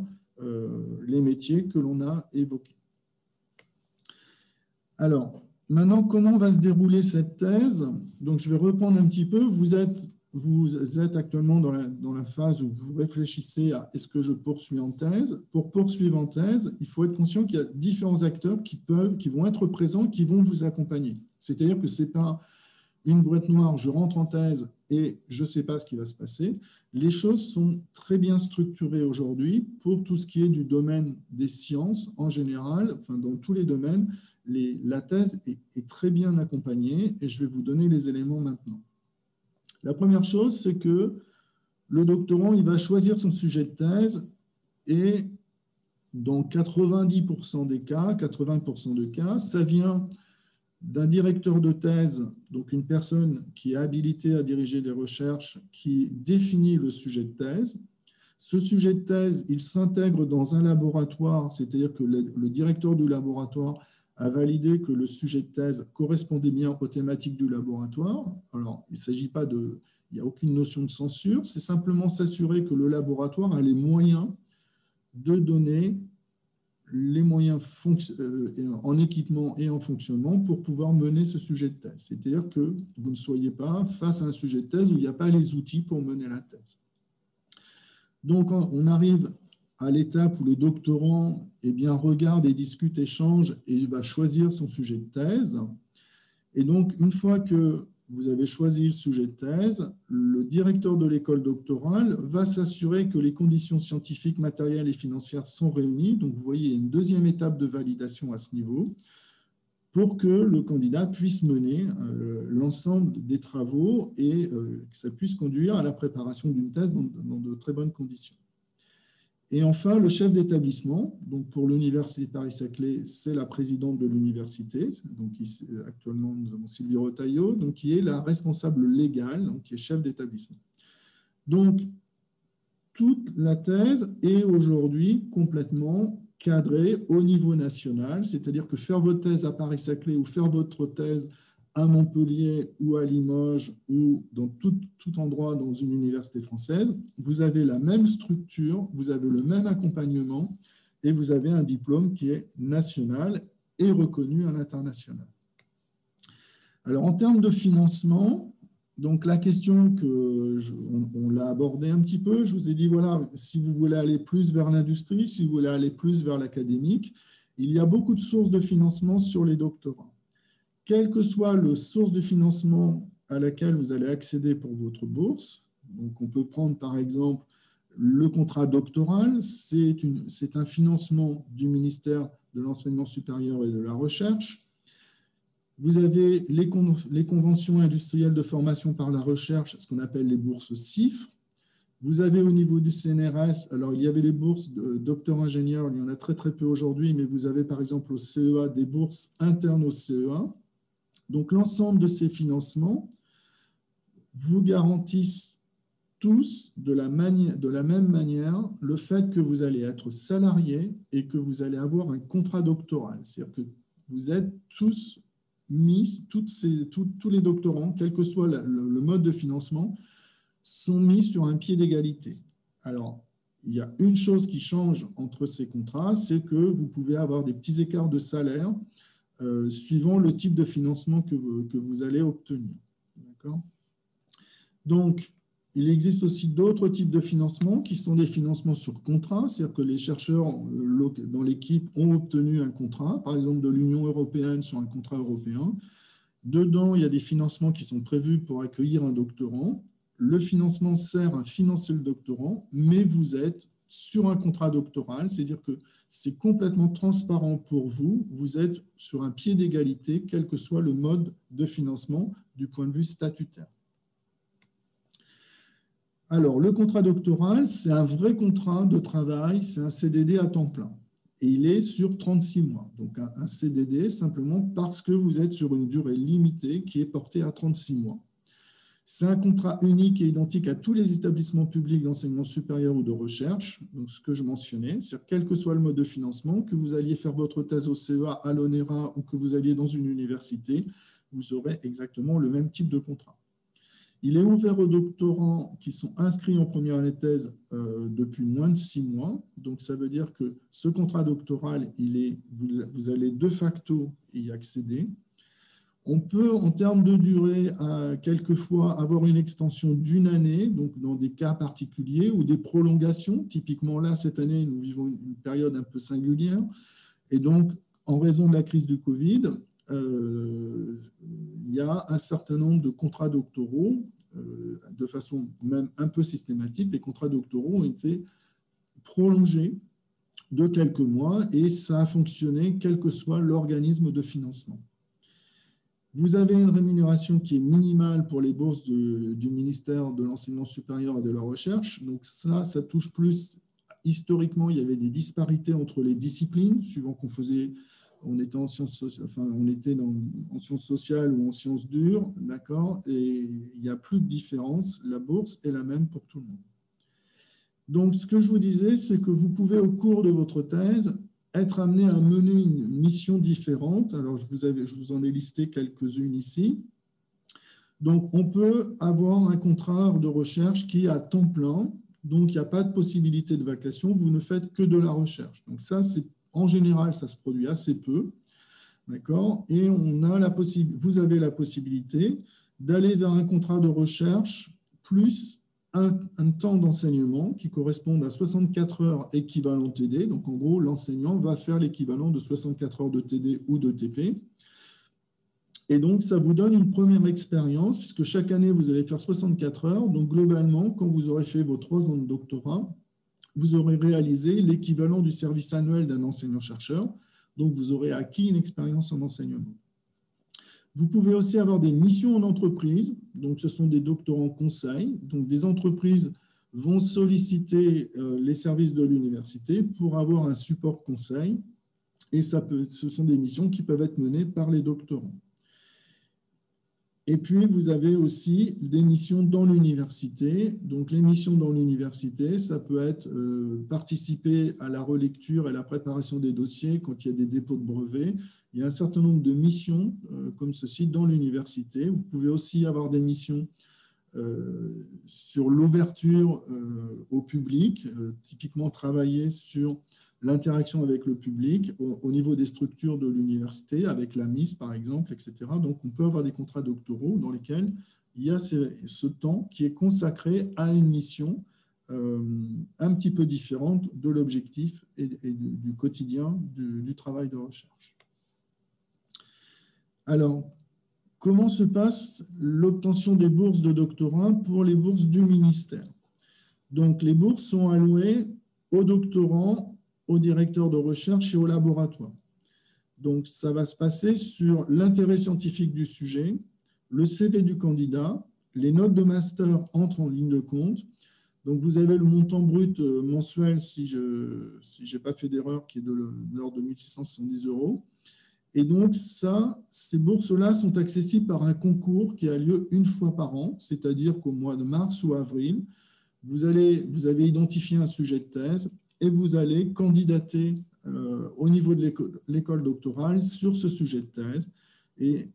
les métiers que l'on a évoqués. Alors, maintenant, comment va se dérouler cette thèse? Donc, je vais reprendre un petit peu. Vous êtes actuellement dans la phase où vous réfléchissez à est-ce que je poursuis en thèse? Pour poursuivre en thèse, il faut être conscient qu'il y a différents acteurs qui vont être présents, qui vont vous accompagner. C'est-à-dire que ce n'est pas une boîte noire, je rentre en thèse et je ne sais pas ce qui va se passer. Les choses sont très bien structurées aujourd'hui pour tout ce qui est du domaine des sciences en général, enfin dans tous les domaines. La thèse est très bien accompagnée et je vais vous donner les éléments maintenant. La première chose, c'est que le doctorant, il va choisir son sujet de thèse et dans 90% des cas, 80% de cas, ça vient d'un directeur de thèse, donc une personne qui est habilitée à diriger des recherches, qui définit le sujet de thèse. Ce sujet de thèse, il s'intègre dans un laboratoire, c'est-à-dire que le directeur du laboratoire a validé que le sujet de thèse correspondait bien aux thématiques du laboratoire. Alors, il ne s'agit pas il n'y a aucune notion de censure, c'est simplement s'assurer que le laboratoire a les moyens de donner les moyens en équipement et en fonctionnement pour pouvoir mener ce sujet de thèse. C'est-à-dire que vous ne soyez pas face à un sujet de thèse où il n'y a pas les outils pour mener la thèse. Donc, on arrive à l'étape où le doctorant regarde et discute, échange et va choisir son sujet de thèse. Et donc, une fois que vous avez choisi le sujet de thèse, le directeur de l'école doctorale va s'assurer que les conditions scientifiques, matérielles et financières sont réunies. Donc, vous voyez, il y a une deuxième étape de validation à ce niveau pour que le candidat puisse mener l'ensemble des travaux et que ça puisse conduire à la préparation d'une thèse dans de très bonnes conditions. Et enfin, le chef d'établissement, donc pour l'Université Paris-Saclay, c'est la présidente de l'université, donc ici, actuellement nous avons Sylvie Retailleau, donc qui est la responsable légale, donc qui est chef d'établissement. Donc, toute la thèse est aujourd'hui complètement cadrée au niveau national, c'est-à-dire que faire votre thèse à Paris-Saclay ou faire votre thèse à Montpellier ou à Limoges ou dans tout endroit dans une université française, vous avez la même structure, vous avez le même accompagnement et vous avez un diplôme qui est national et reconnu à l'international. Alors, en termes de financement, donc la question on l'a abordée un petit peu, je vous ai dit, voilà, si vous voulez aller plus vers l'industrie, si vous voulez aller plus vers l'académique, il y a beaucoup de sources de financement sur les doctorats. Quelle que soit la source de financement à laquelle vous allez accéder pour votre bourse, donc on peut prendre par exemple le contrat doctoral, c'est un financement du ministère de l'Enseignement supérieur et de la Recherche. Vous avez les conventions industrielles de formation par la recherche, ce qu'on appelle les bourses CIFRE. Vous avez au niveau du CNRS, alors il y avait les bourses de docteur-ingénieur, il y en a très très peu aujourd'hui, mais vous avez par exemple au CEA des bourses internes au CEA. Donc, l'ensemble de ces financements vous garantissent tous de la même manière le fait que vous allez être salarié et que vous allez avoir un contrat doctoral. C'est-à-dire que vous êtes tous mis, tous les doctorants, quel que soit le mode de financement, sont mis sur un pied d'égalité. Alors, il y a une chose qui change entre ces contrats, c'est que vous pouvez avoir des petits écarts de salaire suivant le type de financement que vous allez obtenir. Donc, il existe aussi d'autres types de financements qui sont des financements sur contrat, c'est-à-dire que les chercheurs dans l'équipe ont obtenu un contrat, par exemple de l'Union européenne sur un contrat européen. Dedans, il y a des financements qui sont prévus pour accueillir un doctorant. Le financement sert à financer le doctorant, mais vous êtes sur un contrat doctoral, c'est-à-dire que c'est complètement transparent pour vous, vous êtes sur un pied d'égalité, quel que soit le mode de financement du point de vue statutaire. Alors, le contrat doctoral, c'est un vrai contrat de travail, c'est un CDD à temps plein. Et il est sur 36 mois. Donc, un CDD simplement parce que vous êtes sur une durée limitée qui est portée à 36 mois. C'est un contrat unique et identique à tous les établissements publics d'enseignement supérieur ou de recherche, donc ce que je mentionnais, c'est-à-dire quel que soit le mode de financement, que vous alliez faire votre thèse au CEA, à l'ONERA ou que vous alliez dans une université, vous aurez exactement le même type de contrat. Il est ouvert aux doctorants qui sont inscrits en première année de thèse depuis moins de 6 mois. Donc, ça veut dire que ce contrat doctoral, vous allez de facto y accéder. On peut, en termes de durée, quelquefois avoir une extension d'1 année, donc dans des cas particuliers, ou des prolongations. Typiquement, là, cette année, nous vivons une période un peu singulière. Et donc, en raison de la crise du Covid, il y a un certain nombre de contrats doctoraux, de façon même un peu systématique, les contrats doctoraux ont été prolongés de quelques mois et ça a fonctionné quel que soit l'organisme de financement. Vous avez une rémunération qui est minimale pour les bourses du ministère de l'Enseignement supérieur et de la Recherche. Donc ça touche plus, historiquement, il y avait des disparités entre les disciplines, suivant qu'on faisait, on était en sciences, enfin, on était en sciences sociales ou en sciences dures, d'accord, et il n'y a plus de différence, la bourse est la même pour tout le monde. Donc, ce que je vous disais, c'est que vous pouvez, au cours de votre thèse, être amené à mener une mission différente. Alors, je vous en ai listé quelques-unes ici. Donc, on peut avoir un contrat de recherche qui est à temps plein, donc il n'y a pas de possibilité de vacation, vous ne faites que de la recherche. Donc, ça, c'est en général, ça se produit assez peu, d'accord? Et vous avez la possibilité d'aller vers un contrat de recherche plus un temps d'enseignement qui correspond à 64 heures équivalent TD. Donc, en gros, l'enseignant va faire l'équivalent de 64 heures de TD ou de TP. Et donc, ça vous donne une première expérience, puisque chaque année, vous allez faire 64 heures. Donc, globalement, quand vous aurez fait vos 3 ans de doctorat, vous aurez réalisé l'équivalent du service annuel d'un enseignant-chercheur. Donc, vous aurez acquis une expérience en enseignement. Vous pouvez aussi avoir des missions en entreprise. Donc, ce sont des doctorants conseils. Donc, des entreprises vont solliciter les services de l'université pour avoir un support conseil. Et ce sont des missions qui peuvent être menées par les doctorants. Et puis, vous avez aussi des missions dans l'université. Donc, les missions dans l'université, ça peut être participer à la relecture et la préparation des dossiers quand il y a des dépôts de brevets. Il y a un certain nombre de missions comme ceci dans l'université. Vous pouvez aussi avoir des missions sur l'ouverture au public, typiquement travailler sur l'interaction avec le public au niveau des structures de l'université, avec la MIS par exemple, etc. Donc, on peut avoir des contrats doctoraux dans lesquels il y a ce temps qui est consacré à une mission un petit peu différente de l'objectif et du quotidien du travail de recherche. Alors, comment se passe l'obtention des bourses de doctorat pour les bourses du ministère? Donc, les bourses sont allouées aux doctorants, aux directeurs de recherche et aux laboratoires. Donc, ça va se passer sur l'intérêt scientifique du sujet, le CV du candidat, les notes de master entrent en ligne de compte. Donc, vous avez le montant brut mensuel, si je n'ai pas fait d'erreur, qui est de l'ordre de 1 670 €. Et donc, ces bourses-là sont accessibles par un concours qui a lieu une fois par an, c'est-à-dire qu'au mois de mars ou avril, vous avez identifié un sujet de thèse et vous allez candidater au niveau de l'école doctorale sur ce sujet de thèse. Et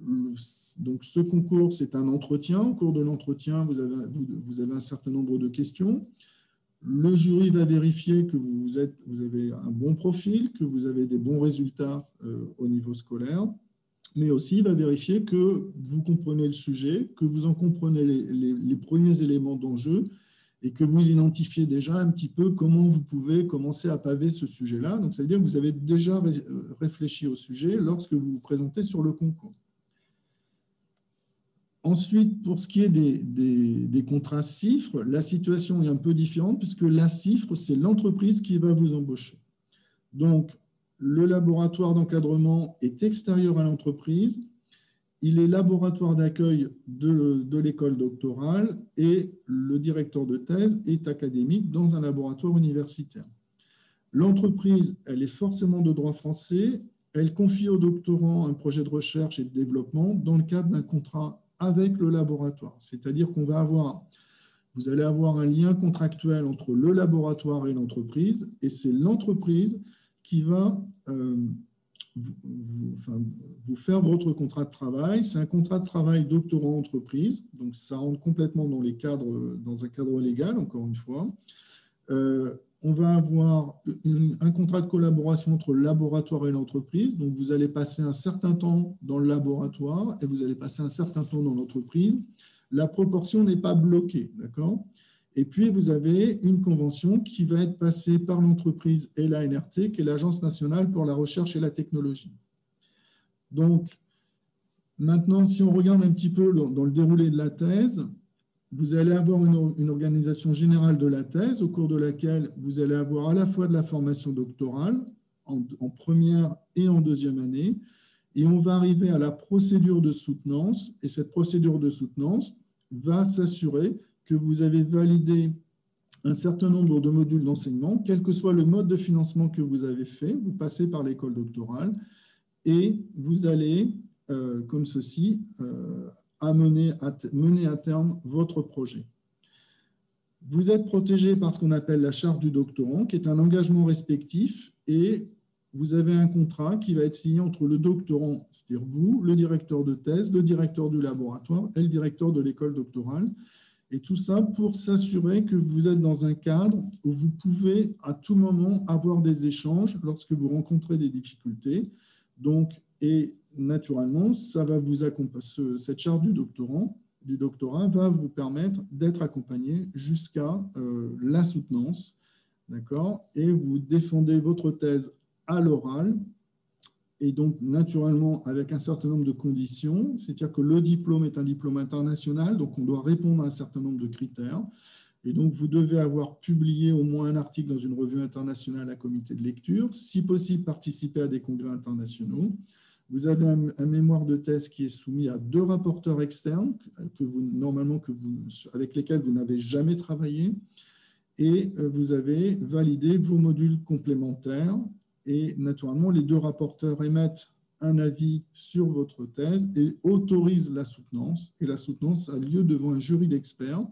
donc, ce concours, c'est un entretien. Au cours de l'entretien, vous avez un certain nombre de questions. Le jury va vérifier que vous avez un bon profil, que vous avez des bons résultats au niveau scolaire, mais aussi il va vérifier que vous comprenez le sujet, que vous en comprenez les premiers éléments d'enjeu et que vous identifiez déjà un petit peu comment vous pouvez commencer à paver ce sujet-là. Donc, ça veut dire que vous avez déjà réfléchi au sujet lorsque vous vous présentez sur le concours. Ensuite, pour ce qui est des contrats CIFRE, la situation est un peu différente puisque la CIFRE, c'est l'entreprise qui va vous embaucher. Donc, le laboratoire d'encadrement est extérieur à l'entreprise. Il est laboratoire d'accueil de l'école doctorale et le directeur de thèse est académique dans un laboratoire universitaire. L'entreprise, elle est forcément de droit français. Elle confie au doctorant un projet de recherche et de développement dans le cadre d'un contrat avec le laboratoire. C'est-à-dire qu'on va avoir, vous allez avoir un lien contractuel entre le laboratoire et l'entreprise, et c'est l'entreprise qui va vous faire votre contrat de travail. C'est un contrat de travail doctorant-entreprise, donc ça rentre complètement dans un cadre légal, encore une fois. On va avoir un contrat de collaboration entre le laboratoire et l'entreprise. Donc, vous allez passer un certain temps dans le laboratoire et vous allez passer un certain temps dans l'entreprise. La proportion n'est pas bloquée, d'accord ? Et puis, vous avez une convention qui va être passée par l'entreprise et l'ANRT, qui est l'Agence nationale pour la recherche et la technologie. Donc, maintenant, si on regarde un petit peu dans le déroulé de la thèse, vous allez avoir une organisation générale de la thèse au cours de laquelle vous allez avoir à la fois de la formation doctorale en première et en deuxième année, et on va arriver à la procédure de soutenance, et cette procédure de soutenance va s'assurer que vous avez validé un certain nombre de modules d'enseignement, quel que soit le mode de financement que vous avez fait, vous passez par l'école doctorale, et vous allez, comme ceci, mener à terme votre projet. Vous êtes protégé par ce qu'on appelle la charte du doctorant, qui est un engagement respectif, et vous avez un contrat qui va être signé entre le doctorant, c'est-à-dire vous, le directeur de thèse, le directeur du laboratoire et le directeur de l'école doctorale. Et tout ça pour s'assurer que vous êtes dans un cadre où vous pouvez à tout moment avoir des échanges lorsque vous rencontrez des difficultés. Donc, et naturellement, ça va vous accompagner. Cette charte du doctorat va vous permettre d'être accompagné jusqu'à la soutenance, d'accord ? Et vous défendez votre thèse à l'oral, et donc naturellement avec un certain nombre de conditions, c'est-à-dire que le diplôme est un diplôme international, donc on doit répondre à un certain nombre de critères. Et donc, vous devez avoir publié au moins un article dans une revue internationale à comité de lecture, si possible participer à des congrès internationaux. Vous avez un mémoire de thèse qui est soumis à 2 rapporteurs externes avec lesquels vous n'avez jamais travaillé, et vous avez validé vos modules complémentaires, et naturellement, les 2 rapporteurs émettent un avis sur votre thèse et autorisent la soutenance, et la soutenance a lieu devant un jury d'experts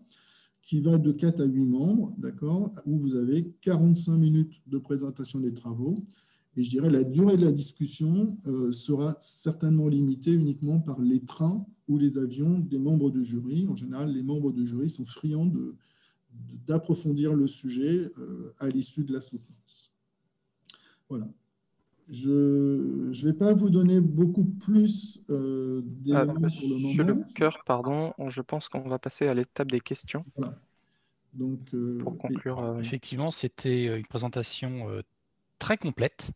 qui va de 4 à 8 membres, d'accord, où vous avez 45 minutes de présentation des travaux. Et je dirais la durée de la discussion sera certainement limitée uniquement par les trains ou les avions des membres de jury. En général, les membres de jury sont friands d'approfondir le sujet à l'issue de la soutenance. Voilà. Je ne vais pas vous donner beaucoup plus d'éléments pour le moment. Monsieur Lecoeur, pardon, je pense qu'on va passer à l'étape des questions. Voilà. Donc, pour conclure. Effectivement, c'était une présentation très complète.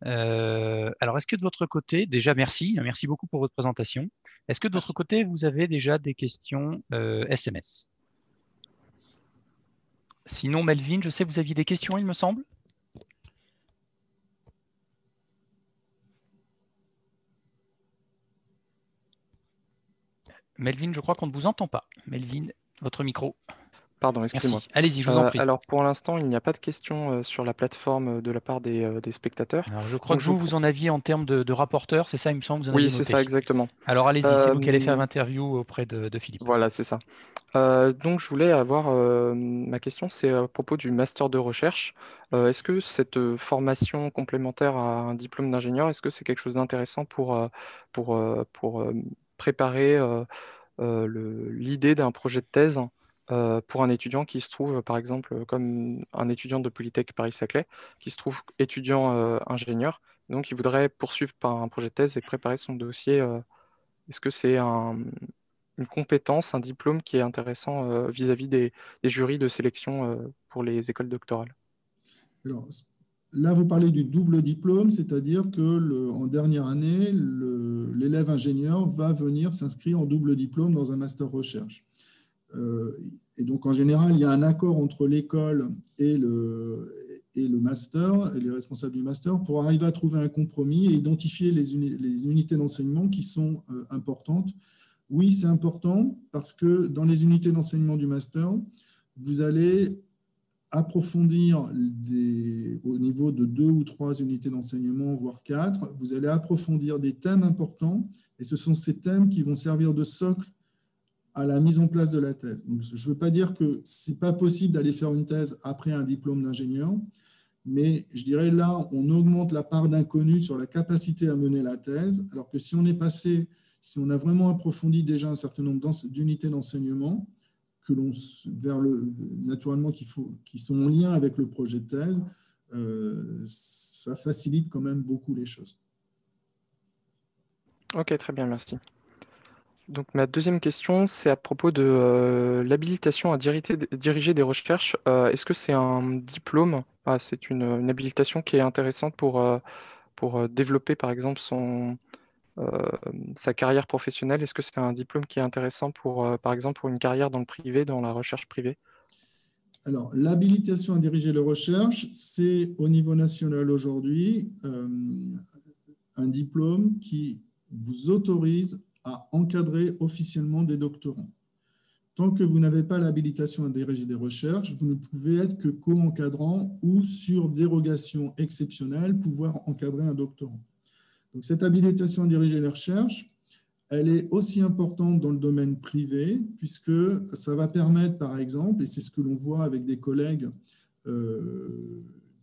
Alors, est-ce que de votre côté, déjà merci beaucoup pour votre présentation. Est-ce que de votre côté, vous avez déjà des questions SMS? Sinon, Melvin, je sais que vous aviez des questions, il me semble. Melvin, je crois qu'on ne vous entend pas. Melvin, votre micro. Pardon, excusez-moi. Allez-y, je vous en prie. Alors, pour l'instant, il n'y a pas de questions sur la plateforme de la part des spectateurs. Alors, je crois que vous en aviez en termes de rapporteur, c'est ça, il me semble, vous en aviez noté. Oui, c'est ça, exactement. Alors, allez-y, c'est vous qui allez faire l'interview auprès de Philippe. Voilà, c'est ça. Donc, je voulais avoir... ma question, c'est à propos du master de recherche. Est-ce que cette formation complémentaire à un diplôme d'ingénieur, est-ce que c'est quelque chose d'intéressant pour préparer l'idée d'un projet de thèse pour un étudiant qui se trouve, par exemple, comme un étudiant de Polytech Paris-Saclay, qui se trouve étudiant ingénieur, donc il voudrait poursuivre par un projet de thèse et préparer son dossier. Est-ce que c'est une compétence, un diplôme qui est intéressant vis-à-vis des jurys de sélection pour les écoles doctorales? Alors, là, vous parlez du double diplôme, c'est-à-dire qu'en dernière année, l'élève ingénieur va venir s'inscrire en double diplôme dans un master recherche. Et donc, en général, il y a un accord entre l'école et le master, et les responsables du master, pour arriver à trouver un compromis et identifier les unités d'enseignement qui sont importantes. Oui, c'est important parce que dans les unités d'enseignement du master, vous allez approfondir au niveau de 2 ou 3 unités d'enseignement, voire 4. Vous allez approfondir des thèmes importants et ce sont ces thèmes qui vont servir de socle à la mise en place de la thèse. Donc, je ne veux pas dire que ce n'est pas possible d'aller faire une thèse après un diplôme d'ingénieur, mais je dirais là, on augmente la part d'inconnu sur la capacité à mener la thèse, alors que si on est passé, si on a vraiment approfondi déjà un certain nombre d'unités d'enseignement, naturellement qui sont en lien avec le projet de thèse, ça facilite quand même beaucoup les choses. Ok, très bien, merci. Donc ma deuxième question, c'est à propos de l'habilitation à diriger des recherches. Est-ce que c'est un diplôme? C'est une habilitation qui est intéressante pour développer, par exemple, sa carrière professionnelle. Est-ce que c'est un diplôme qui est intéressant par exemple, pour une carrière dans le privé, dans la recherche privée? Alors, l'habilitation à diriger les recherches, c'est au niveau national aujourd'hui un diplôme qui vous autorise à encadrer officiellement des doctorants. Tant que vous n'avez pas l'habilitation à diriger des recherches, vous ne pouvez être que co-encadrant ou, sur dérogation exceptionnelle, pouvoir encadrer un doctorant. Donc, cette habilitation à diriger les recherches, elle est aussi importante dans le domaine privé, puisque ça va permettre, par exemple, et c'est ce que l'on voit avec des collègues,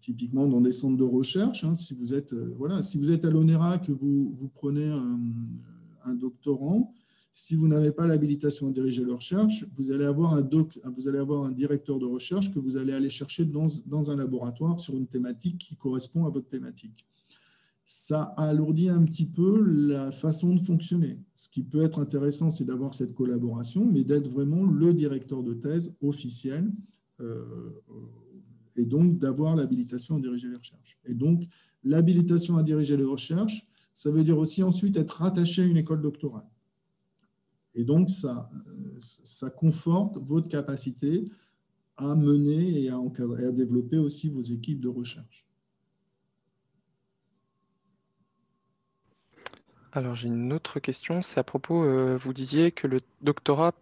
typiquement dans des centres de recherche, hein, si vous êtes à l'ONERA, que vous prenez un doctorant, si vous n'avez pas l'habilitation à diriger la recherche, vous allez avoir un directeur de recherche que vous allez aller chercher dans un laboratoire sur une thématique qui correspond à votre thématique. Ça alourdit un petit peu la façon de fonctionner. Ce qui peut être intéressant, c'est d'avoir cette collaboration, mais d'être vraiment le directeur de thèse officiel et donc d'avoir l'habilitation à diriger les recherches. Et donc, l'habilitation à diriger les recherches, ça veut dire aussi ensuite être rattaché à une école doctorale. Et donc, ça conforte votre capacité à mener et à encadrer, et à développer aussi vos équipes de recherche. Alors, j'ai une autre question, c'est à propos, vous disiez que le doctorat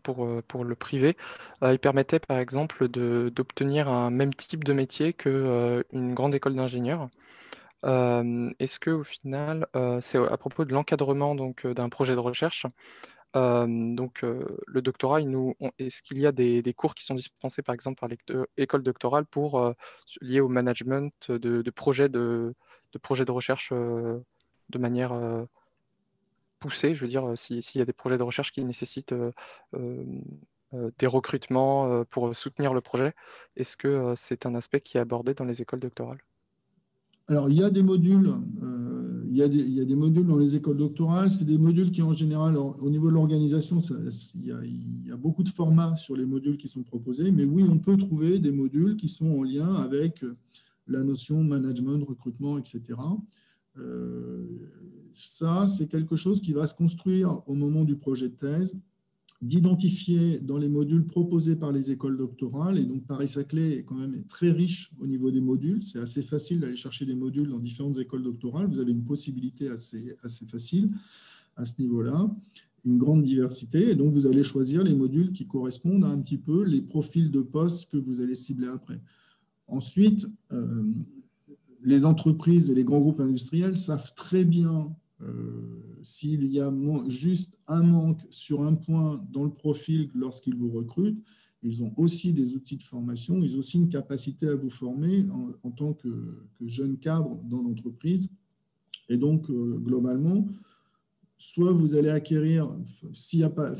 pour le privé, il permettait par exemple d'obtenir un même type de métier qu'une grande école d'ingénieur. Est-ce que au final, c'est à propos de l'encadrement d'un projet de recherche, le doctorat, est-ce qu'il y a des cours qui sont dispensés par exemple par l'école doctorale liés au management de projets de recherche de manière poussée, je veux dire, s'il y a des projets de recherche qui nécessitent euh, des recrutements pour soutenir le projet, est-ce que c'est un aspect qui est abordé dans les écoles doctorales? Alors, il y a des modules, il y a des modules dans les écoles doctorales. C'est des modules qui, en général, au niveau de l'organisation, il y a beaucoup de formats sur les modules qui sont proposés. Mais oui, on peut trouver des modules qui sont en lien avec la notion management, recrutement, etc. Ça, c'est quelque chose qui va se construire au moment du projet de thèse, d'identifier dans les modules proposés par les écoles doctorales. Et donc, Paris-Saclay est quand même très riche au niveau des modules. C'est assez facile d'aller chercher des modules dans différentes écoles doctorales. Vous avez une possibilité assez facile à ce niveau-là, une grande diversité. Et donc, vous allez choisir les modules qui correspondent à un petit peu les profils de postes que vous allez cibler après. Ensuite, les entreprises et les grands groupes industriels savent très bien s'il y a juste un manque sur un point dans le profil lorsqu'ils vous recrutent. Ils ont aussi des outils de formation, ils ont aussi une capacité à vous former en tant que jeune cadre dans l'entreprise. Et donc, globalement, soit vous allez acquérir, s'il n'y a pas,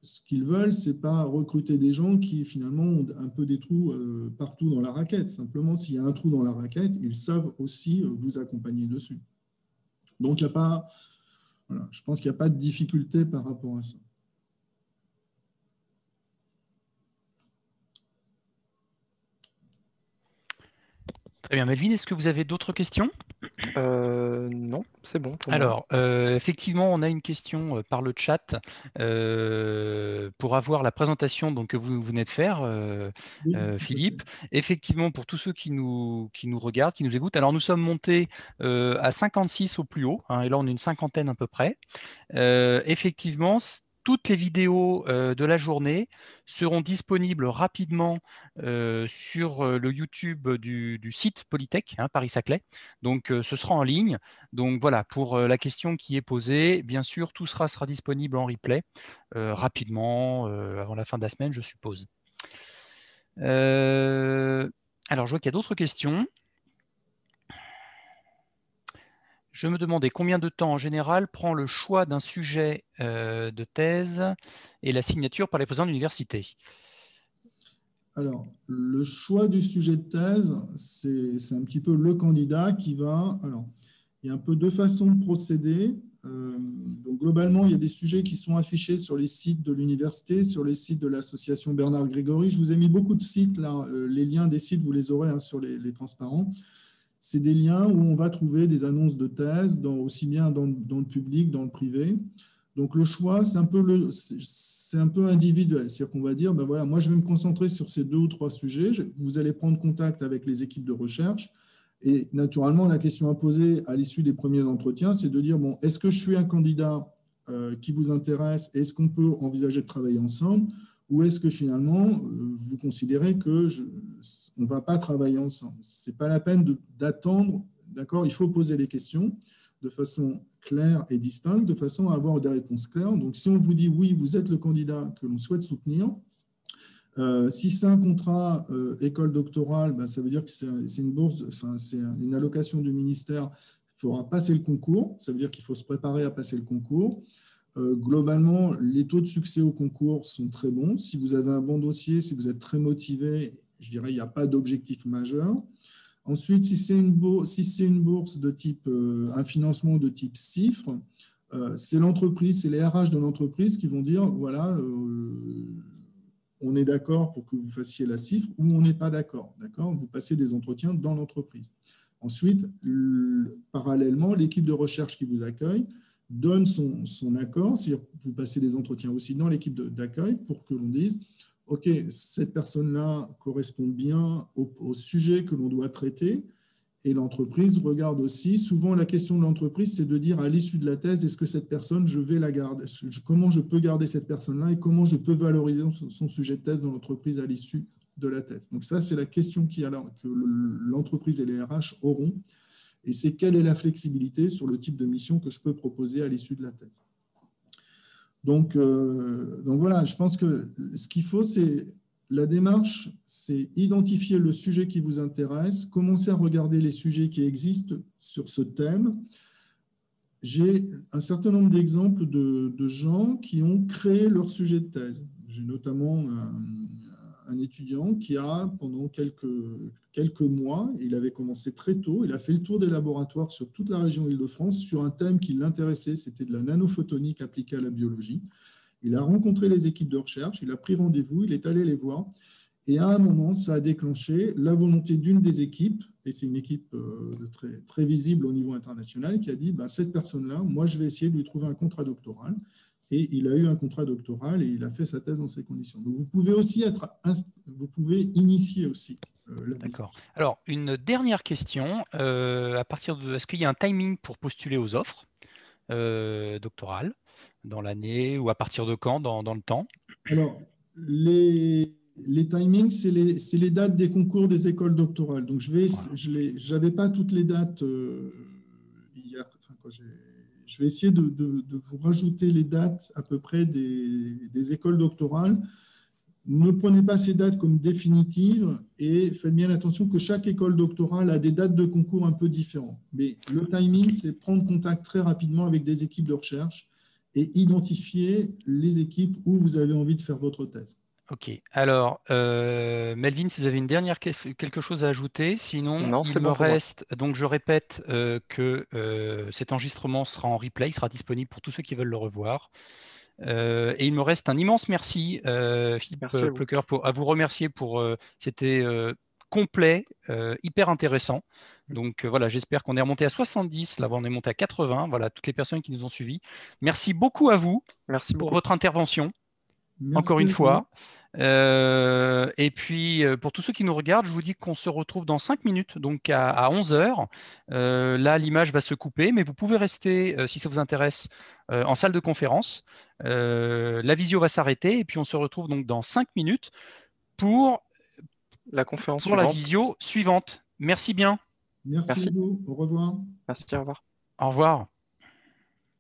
ce qu'ils veulent, ce n'est pas recruter des gens qui finalement ont un peu des trous partout dans la raquette. Simplement, s'il y a un trou dans la raquette, ils savent aussi vous accompagner dessus. Donc, il n'y a pas, voilà, je pense qu'il n'y a pas de difficulté par rapport à ça. Très bien, Melvin, est-ce que vous avez d'autres questions? Non, c'est bon pour moi. Alors, effectivement, on a une question par le chat pour avoir la présentation donc, que vous venez de faire, Oui, Philippe. Effectivement, pour tous ceux qui nous regardent, qui nous écoutent, alors nous sommes montés à 56 au plus haut, hein, et là on est une cinquantaine à peu près. Effectivement, toutes les vidéos de la journée seront disponibles rapidement sur le YouTube du site Polytech, hein, Paris-Saclay. Donc, ce sera en ligne. Donc, voilà, pour la question qui est posée, bien sûr, tout sera disponible en replay rapidement, avant la fin de la semaine, je suppose. Alors, je vois qu'il y a d'autres questions. Je me demandais combien de temps en général prend le choix d'un sujet de thèse et la signature par les présidents d'université. Alors, le choix du sujet de thèse, c'est un petit peu le candidat qui va… Alors, il y a un peu deux façons de procéder. Donc, globalement, il y a des sujets qui sont affichés sur les sites de l'université, sur les sites de l'association Bernard Grégory. Je vous ai mis beaucoup de sites là. Les liens des sites, vous les aurez, hein, sur les transparents. C'est des liens où on va trouver des annonces de thèse, aussi bien dans le public, dans le privé. Donc, le choix, c'est un peu individuel. C'est-à-dire qu'on va dire, ben voilà, moi, je vais me concentrer sur ces 2 ou 3 sujets. Vous allez prendre contact avec les équipes de recherche. Et naturellement, la question à poser à l'issue des premiers entretiens, c'est de dire, bon, est-ce que je suis un candidat qui vous intéresse? Est-ce qu'on peut envisager de travailler ensemble? Ou est-ce que finalement, vous considérez qu'on ne va pas travailler ensemble? Ce n'est pas la peine d'attendre, d'accord? Il faut poser les questions de façon claire et distincte, de façon à avoir des réponses claires. Donc, si on vous dit oui, vous êtes le candidat que l'on souhaite soutenir, si c'est un contrat école doctorale, ben, ça veut dire que c'est une bourse, enfin, c'est une allocation du ministère. Il faudra passer le concours, ça veut dire qu'il faut se préparer à passer le concours. Globalement, les taux de succès au concours sont très bons. Si vous avez un bon dossier, si vous êtes très motivé, je dirais qu'il n'y a pas d'objectif majeur. Ensuite, si c'est une bourse de type, un financement de type CIFRE, c'est l'entreprise, c'est les RH de l'entreprise qui vont dire, voilà, on est d'accord pour que vous fassiez la CIFRE ou on n'est pas d'accord. Vous passez des entretiens dans l'entreprise. Ensuite, parallèlement, l'équipe de recherche qui vous accueille donne son accord, c'est-à-dire vous passez des entretiens aussi dans l'équipe d'accueil pour que l'on dise « Ok, cette personne-là correspond bien au sujet que l'on doit traiter ». Et l'entreprise regarde aussi, souvent la question de l'entreprise, c'est de dire à l'issue de la thèse, est-ce que cette personne, je vais la garder, comment je peux garder cette personne-là et comment je peux valoriser son sujet de thèse dans l'entreprise à l'issue de la thèse. Donc ça, c'est la question que l'entreprise et les RH auront. Et c'est quelle est la flexibilité sur le type de mission que je peux proposer à l'issue de la thèse. Donc voilà, je pense que ce qu'il faut, c'est la démarche, c'est identifier le sujet qui vous intéresse, commencer à regarder les sujets qui existent sur ce thème. J'ai un certain nombre d'exemples de gens qui ont créé leur sujet de thèse. J'ai notamment un étudiant qui a, pendant quelques mois, il avait commencé très tôt, il a fait le tour des laboratoires sur toute la région Île-de-France sur un thème qui l'intéressait, c'était de la nanophotonique appliquée à la biologie. Il a rencontré les équipes de recherche, il a pris rendez-vous, il est allé les voir. Et à un moment, ça a déclenché la volonté d'une des équipes, et c'est une équipe très, très visible au niveau international, qui a dit, cette personne-là, moi, je vais essayer de lui trouver un contrat doctoral. Et il a eu un contrat doctoral et il a fait sa thèse dans ces conditions. Donc, vous pouvez aussi initier aussi. D'accord. Alors, une dernière question. Est-ce qu'il y a un timing pour postuler aux offres doctorales dans l'année ou à partir de quand dans le temps? Alors, les timings, c'est les dates des concours des écoles doctorales. Donc, je n'avais pas toutes les dates hier, je vais essayer de vous rajouter les dates à peu près des écoles doctorales. Ne prenez pas ces dates comme définitives et faites bien attention que chaque école doctorale a des dates de concours un peu différentes. Mais le timing, c'est prendre contact très rapidement avec des équipes de recherche et identifier les équipes où vous avez envie de faire votre thèse. Ok. Alors, Melvin, si vous avez une dernière quelque chose à ajouter, sinon non, il me bon reste. Donc, je répète que cet enregistrement sera en replay, il sera disponible pour tous ceux qui veulent le revoir. Et il me reste un immense merci, Philippe Plucker, à vous remercier pour. C'était complet, hyper intéressant. Donc voilà, j'espère qu'on est remonté à 70. Là, on est monté à 80. Voilà, toutes les personnes qui nous ont suivis. Merci beaucoup à vous pour votre intervention. Merci encore une fois. Et puis, pour tous ceux qui nous regardent, je vous dis qu'on se retrouve dans 5 minutes, donc à 11 heures. Là, l'image va se couper, mais vous pouvez rester, si ça vous intéresse, en salle de conférence. La visio va s'arrêter et puis on se retrouve donc dans 5 minutes pour, La conférence pour la suivante. visio suivante. Merci bien. Merci à Merci. vous. Au revoir. Merci, au revoir. Au revoir.